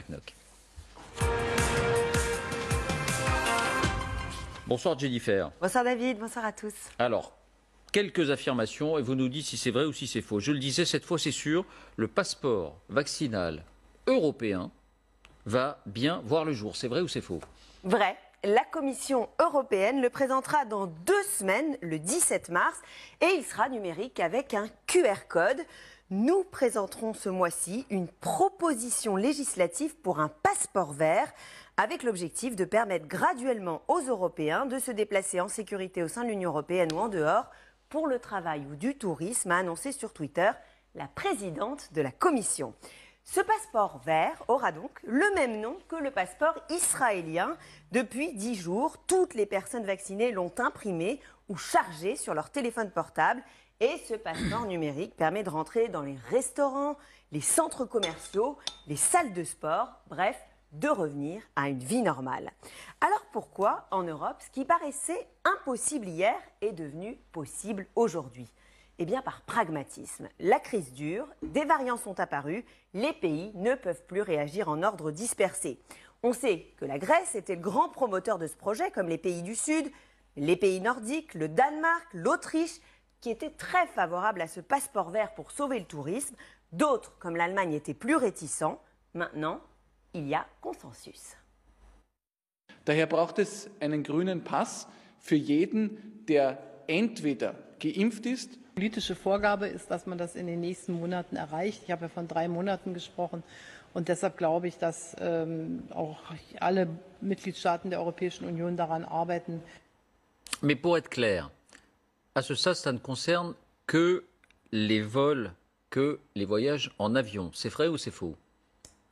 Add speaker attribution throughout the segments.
Speaker 1: Knock. Bonsoir Jennifer.
Speaker 2: Bonsoir David, bonsoir à tous.
Speaker 1: Alors, quelques affirmations et vous nous dites si c'est vrai ou si c'est faux. Je le disais, cette fois c'est sûr, le passeport vaccinal européen va bien voir le jour. C'est vrai ou c'est faux?
Speaker 2: Vrai. La Commission européenne le présentera dans 2 semaines, le 17 mars, et il sera numérique avec un QR code. Nous présenterons ce mois-ci une proposition législative pour un passeport vert avec l'objectif de permettre graduellement aux Européens de se déplacer en sécurité au sein de l'Union européenne ou en dehors pour le travail ou du tourisme, a annoncé sur Twitter la présidente de la Commission. Ce passeport vert aura donc le même nom que le passeport israélien. Depuis 10 jours, toutes les personnes vaccinées l'ont imprimé ou chargé sur leur téléphone portable. Et ce passeport numérique permet de rentrer dans les restaurants, les centres commerciaux, les salles de sport, bref, de revenir à une vie normale. Alors pourquoi, en Europe, ce qui paraissait impossible hier est devenu possible aujourd'hui? Eh bien par pragmatisme. La crise dure, des variants sont apparus, les pays ne peuvent plus réagir en ordre dispersé. On sait que la Grèce était le grand promoteur de ce projet, comme les pays du Sud, les pays nordiques, le Danemark, l'Autriche, qui étaient très favorables à ce passeport vert pour sauver le tourisme. D'autres, comme l'Allemagne, étaient plus réticents. Maintenant, il y a consensus.
Speaker 3: Daher braucht es einen grünen Pass für jeden, der entweder geimpft ist.
Speaker 4: Politische Vorgabe ist, dass man das in den nächsten Monaten erreicht. Ich habe ja von 3 Monaten gesprochen. Und deshalb glaube ich, dass auch alle Mitgliedstaaten der Europäischen Union daran arbeiten.
Speaker 1: Mais pour être clair, à ce stade, ça ne concerne que les vols, que les voyages en avion. C'est vrai ou c'est faux?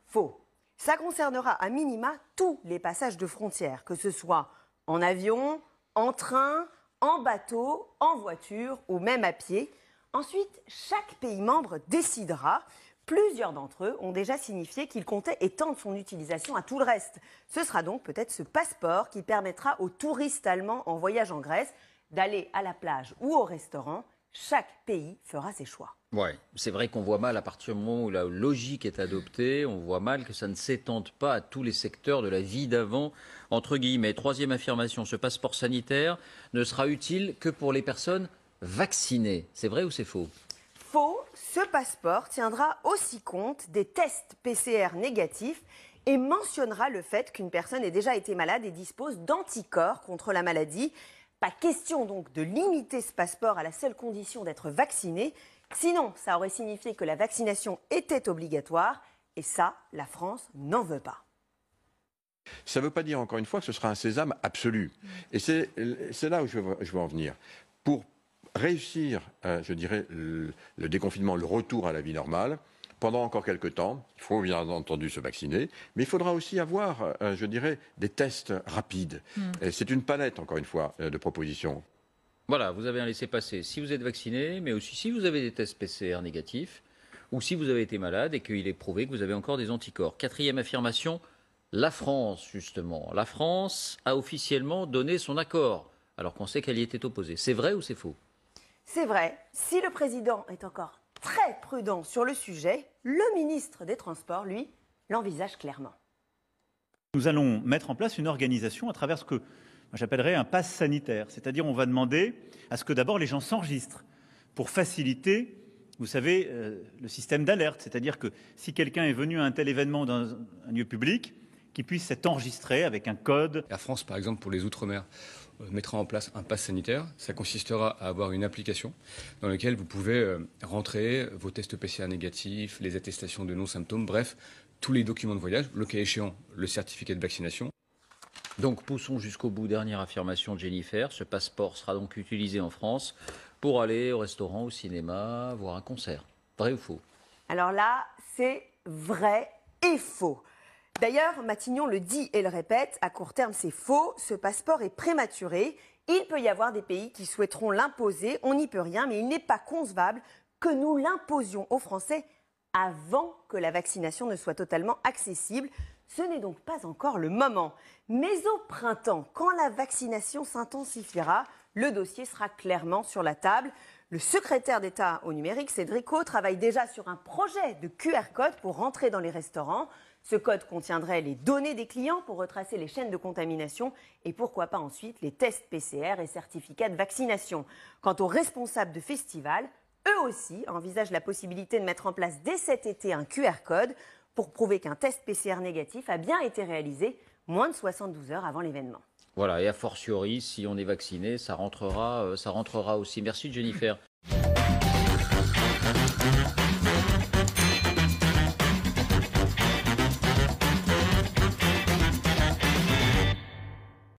Speaker 2: Faux. Ça concernera à minima tous les passages de frontières, que ce soit en avion, en train, en bateau, en voiture ou même à pied. Ensuite, chaque pays membre décidera. Plusieurs d'entre eux ont déjà signifié qu'ils comptaient étendre son utilisation à tout le reste. Ce sera donc peut-être ce passeport qui permettra aux touristes allemands en voyage en Grèce d'aller à la plage ou au restaurant. Chaque pays fera ses choix.
Speaker 1: Ouais, c'est vrai qu'on voit mal à partir du moment où la logique est adoptée, on voit mal que ça ne s'étende pas à tous les secteurs de la vie d'avant, entre guillemets. Troisième affirmation, ce passeport sanitaire ne sera utile que pour les personnes vaccinées. C'est vrai ou c'est faux?
Speaker 2: Faux, ce passeport tiendra aussi compte des tests PCR négatifs et mentionnera le fait qu'une personne ait déjà été malade et dispose d'anticorps contre la maladie. Pas question donc de limiter ce passeport à la seule condition d'être vacciné. Sinon, ça aurait signifié que la vaccination était obligatoire. Et ça, la France n'en veut pas.
Speaker 5: Ça ne veut pas dire, encore une fois, que ce sera un sésame absolu. Et c'est là où je veux en venir. Pour réussir, je dirais, le déconfinement, le retour à la vie normale, pendant encore quelques temps, il faut bien entendu se vacciner, mais il faudra aussi avoir, je dirais, des tests rapides. C'est une palette, encore une fois, de propositions.
Speaker 1: Voilà, vous avez un laissez-passer si vous êtes vacciné, mais aussi si vous avez des tests PCR négatifs, ou si vous avez été malade et qu'il est prouvé que vous avez encore des anticorps. Quatrième affirmation, la France, justement. La France a officiellement donné son accord, alors qu'on sait qu'elle y était opposée. C'est vrai ou c'est faux?
Speaker 2: C'est vrai. Si le président est encore très prudent sur le sujet, le ministre des Transports, lui, l'envisage clairement.
Speaker 6: Nous allons mettre en place une organisation à travers ce que j'appellerais un pass sanitaire. C'est-à-dire on va demander à ce que d'abord les gens s'enregistrent pour faciliter, vous savez, le système d'alerte. C'est-à-dire que si quelqu'un est venu à un tel événement dans un lieu public, qu'il puisse s'être enregistré avec un code.
Speaker 7: La France, par exemple, pour les Outre-mer, mettra en place un pass sanitaire. Ça consistera à avoir une application dans laquelle vous pouvez rentrer vos tests PCR négatifs, les attestations de non-symptômes, bref, tous les documents de voyage, le cas échéant, le certificat de vaccination.
Speaker 1: Donc poussons jusqu'au bout. Dernière affirmation de Jennifer. Ce passeport sera donc utilisé en France pour aller au restaurant, au cinéma, voir un concert. Vrai ou faux?
Speaker 2: Alors là, c'est vrai et faux. D'ailleurs, Matignon le dit et le répète, à court terme c'est faux, ce passeport est prématuré. Il peut y avoir des pays qui souhaiteront l'imposer, on n'y peut rien, mais il n'est pas concevable que nous l'imposions aux Français avant que la vaccination ne soit totalement accessible. Ce n'est donc pas encore le moment. Mais au printemps, quand la vaccination s'intensifiera, le dossier sera clairement sur la table. Le secrétaire d'État au numérique, Cédric O, travaille déjà sur un projet de QR code pour rentrer dans les restaurants. Ce code contiendrait les données des clients pour retracer les chaînes de contamination et pourquoi pas ensuite les tests PCR et certificats de vaccination. Quant aux responsables de festivals, eux aussi envisagent la possibilité de mettre en place dès cet été un QR code pour prouver qu'un test PCR négatif a bien été réalisé moins de 72 heures avant l'événement.
Speaker 1: Voilà, et a fortiori, si on est vacciné, ça rentrera aussi. Merci Jennifer.